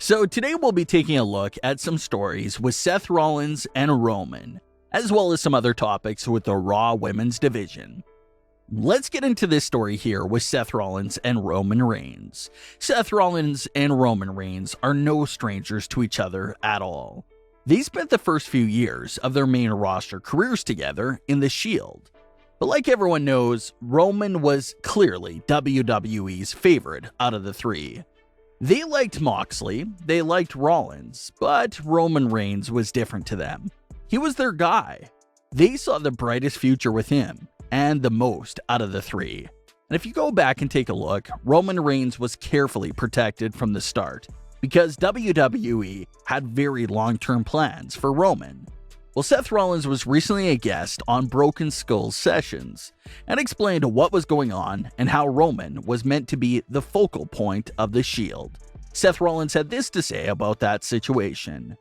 So today we'll be taking a look at some stories with Seth Rollins and Roman, as well as some other topics with the Raw Women's Division. Let's get into this story here with Seth Rollins and Roman Reigns. Seth Rollins and Roman Reigns are no strangers to each other at all. They spent the first few years of their main roster careers together in The Shield. But like everyone knows, Roman was clearly WWE's favorite out of the three. They liked Moxley, they liked Rollins, but Roman Reigns was different to them. He was their guy. They saw the brightest future with him, and the most out of the three. And if you go back and take a look, Roman Reigns was carefully protected from the start, because WWE had very long-term plans for Roman. Well, Seth Rollins was recently a guest on Broken Skulls Sessions and explained what was going on and how Roman was meant to be the focal point of the Shield. Seth Rollins had this to say about that situation.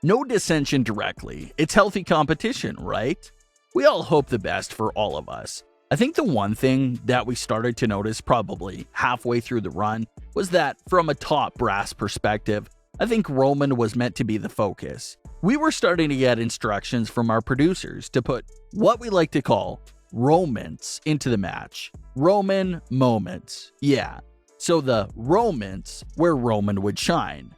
"No dissension directly. It's healthy competition, right? We all hope the best for all of us. I think the one thing that we started to notice probably halfway through the run was that from a top brass perspective, I think Roman was meant to be the focus. We were starting to get instructions from our producers to put what we like to call Romans into the match. Roman moments. Yeah. So the Romans where Roman would shine.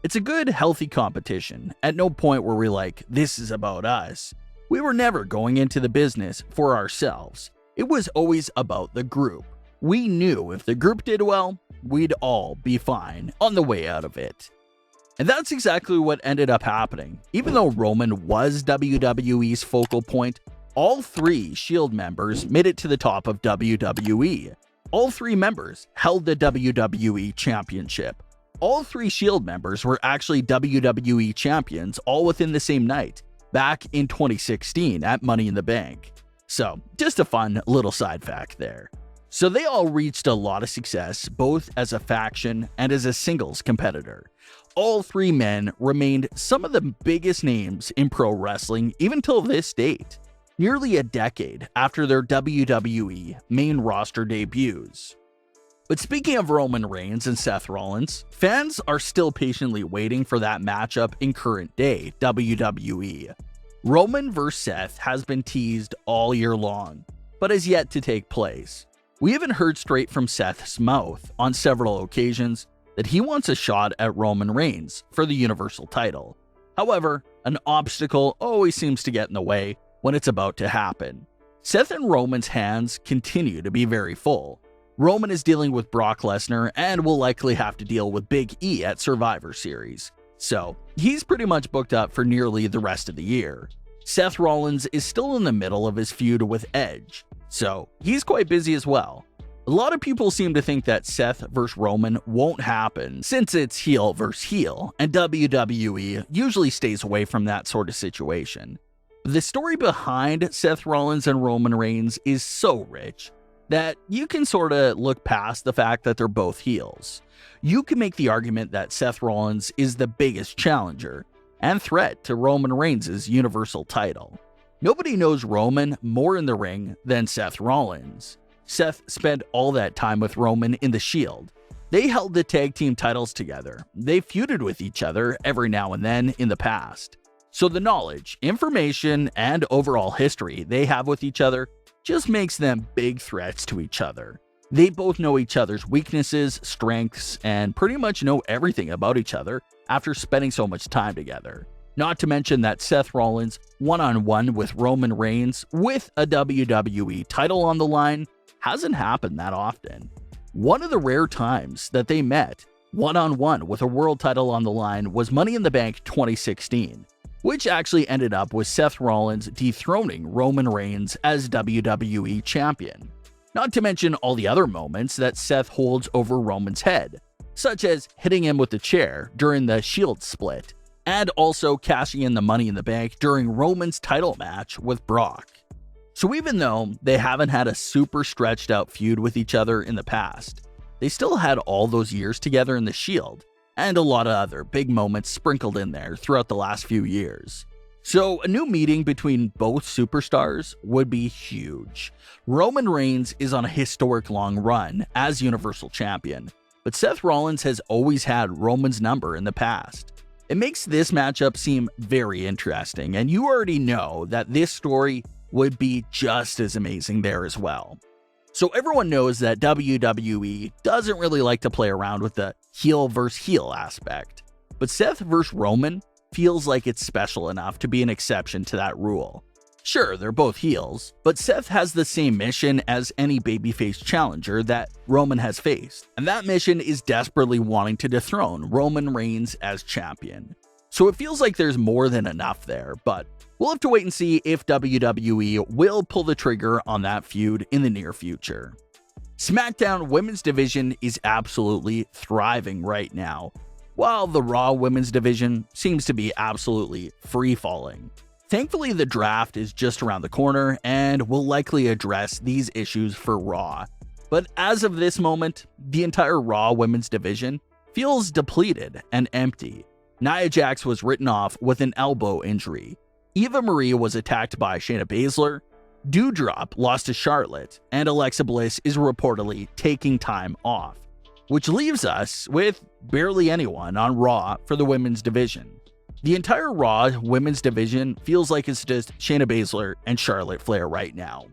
It's a good, healthy competition. At no point were we like, this is about us. We were never going into the business for ourselves. It was always about the group. We knew if the group did well, we'd all be fine on the way out of it." And that's exactly what ended up happening. Even though Roman was WWE's focal point, all three Shield members made it to the top of WWE. All three members held the WWE Championship. All three Shield members were actually WWE champions all within the same night, back in 2016 at Money in the Bank. So, just a fun little side fact there. So they all reached a lot of success, both as a faction and as a singles competitor. All three men remained some of the biggest names in pro wrestling even till this date, nearly a decade after their WWE main roster debuts. But speaking of Roman Reigns and Seth Rollins, fans are still patiently waiting for that matchup in current day WWE. Roman vs. Seth has been teased all year long, but has yet to take place. We even heard straight from Seth's mouth on several occasions that he wants a shot at Roman Reigns for the Universal title. However, an obstacle always seems to get in the way when it's about to happen. Seth and Roman's hands continue to be very full. Roman is dealing with Brock Lesnar and will likely have to deal with Big E at Survivor Series. So, he's pretty much booked up for nearly the rest of the year. Seth Rollins is still in the middle of his feud with Edge, so he's quite busy as well. A lot of people seem to think that Seth vs. Roman won't happen since it's heel vs. heel, and WWE usually stays away from that sort of situation. The story behind Seth Rollins and Roman Reigns is so rich that you can sort of look past the fact that they're both heels. You can make the argument that Seth Rollins is the biggest challenger and threat to Roman Reigns' Universal title. Nobody knows Roman more in the ring than Seth Rollins. Seth spent all that time with Roman in the Shield. They held the tag team titles together. They feuded with each other every now and then in the past. So the knowledge, information, and overall history they have with each other just makes them big threats to each other. They both know each other's weaknesses, strengths, and pretty much know everything about each other after spending so much time together. Not to mention that Seth Rollins one-on-one with Roman Reigns with a WWE title on the line hasn't happened that often. One of the rare times that they met one-on-one with a world title on the line was Money in the Bank 2016, which actually ended up with Seth Rollins dethroning Roman Reigns as WWE champion. Not to mention all the other moments that Seth holds over Roman's head, such as hitting him with the chair during the Shield split, and also cashing in the Money in the Bank during Roman's title match with Brock. So even though they haven't had a super stretched out feud with each other in the past, they still had all those years together in the Shield, and a lot of other big moments sprinkled in there throughout the last few years. So a new meeting between both superstars would be huge. Roman Reigns is on a historic long run as Universal Champion, but Seth Rollins has always had Roman's number in the past. It makes this matchup seem very interesting, and you already know that this story would be just as amazing there as well. So everyone knows that WWE doesn't really like to play around with the heel versus heel aspect, but Seth versus Roman feels like it's special enough to be an exception to that rule. Sure, they're both heels, but Seth has the same mission as any babyface challenger that Roman has faced, and that mission is desperately wanting to dethrone Roman Reigns as champion. So it feels like there's more than enough there, but we'll have to wait and see if WWE will pull the trigger on that feud in the near future. SmackDown Women's Division is absolutely thriving right now, while the Raw Women's Division seems to be absolutely free-falling. Thankfully, the draft is just around the corner and will likely address these issues for Raw. But as of this moment, the entire Raw Women's Division feels depleted and empty. Nia Jax was written off with an elbow injury. Eva Marie was attacked by Shayna Baszler. Doudrop lost to Charlotte, and Alexa Bliss is reportedly taking time off, which leaves us with barely anyone on Raw for the women's division. The entire Raw Women's Division feels like it's just Shayna Baszler and Charlotte Flair right now.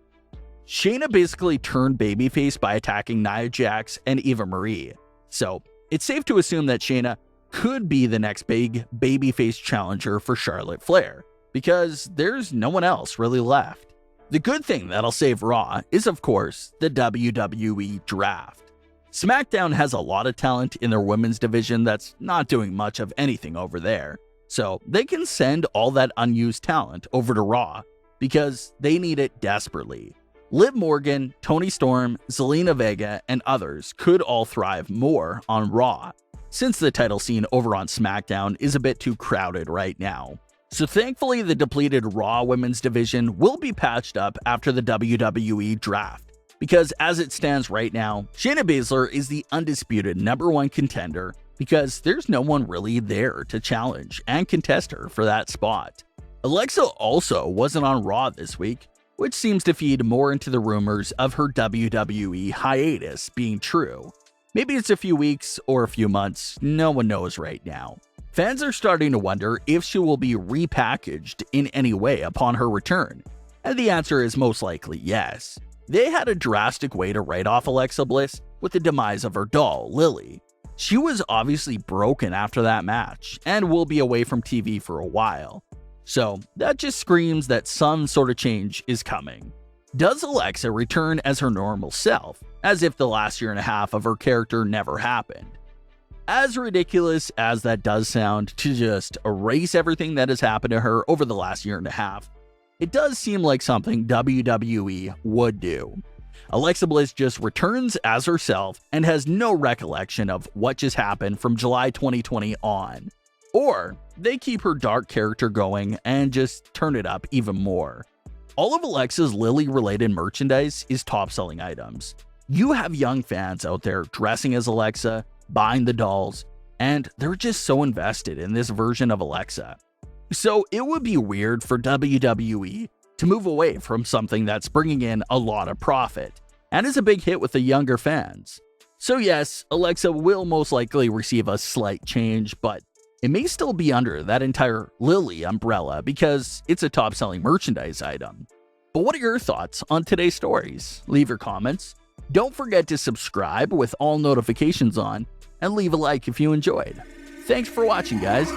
Shayna basically turned babyface by attacking Nia Jax and Eva Marie, so it's safe to assume that Shayna could be the next big babyface challenger for Charlotte Flair, because there's no one else really left. The good thing that'll save Raw is, of course, the WWE Draft. SmackDown has a lot of talent in their women's division that's not doing much of anything over there. So they can send all that unused talent over to Raw because they need it desperately. Liv Morgan, Toni Storm, Zelina Vega, and others could all thrive more on Raw, since the title scene over on SmackDown is a bit too crowded right now. So thankfully, the depleted Raw Women's Division will be patched up after the WWE Draft, because as it stands right now, Shayna Baszler is the undisputed #1 contender because there's no one really there to challenge and contest her for that spot. Alexa also wasn't on Raw this week, which seems to feed more into the rumors of her WWE hiatus being true. Maybe it's a few weeks or a few months, no one knows right now. Fans are starting to wonder if she will be repackaged in any way upon her return, and the answer is most likely yes. They had a drastic way to write off Alexa Bliss with the demise of her doll, Lily. She was obviously broken after that match and will be away from TV for a while. So that just screams that some sort of change is coming. Does Alexa return as her normal self, as if the last year and a half of her character never happened? As ridiculous as that does sound, to just erase everything that has happened to her over the last year and a half, it does seem like something WWE would do. Alexa Bliss just returns as herself and has no recollection of what just happened from July 2020 on. Or they keep her dark character going and just turn it up even more. All of Alexa's Lily-related merchandise is top-selling items. You have young fans out there dressing as Alexa, buying the dolls, and they're just so invested in this version of Alexa. So it would be weird for WWE to move away from something that's bringing in a lot of profit and is a big hit with the younger fans. So yes, Alexa will most likely receive a slight change, but it may still be under that entire Lily umbrella because it's a top-selling merchandise item. But what are your thoughts on today's stories? Leave your comments. Don't forget to subscribe with all notifications on, and leave a like if you enjoyed. Thanks for watching, guys.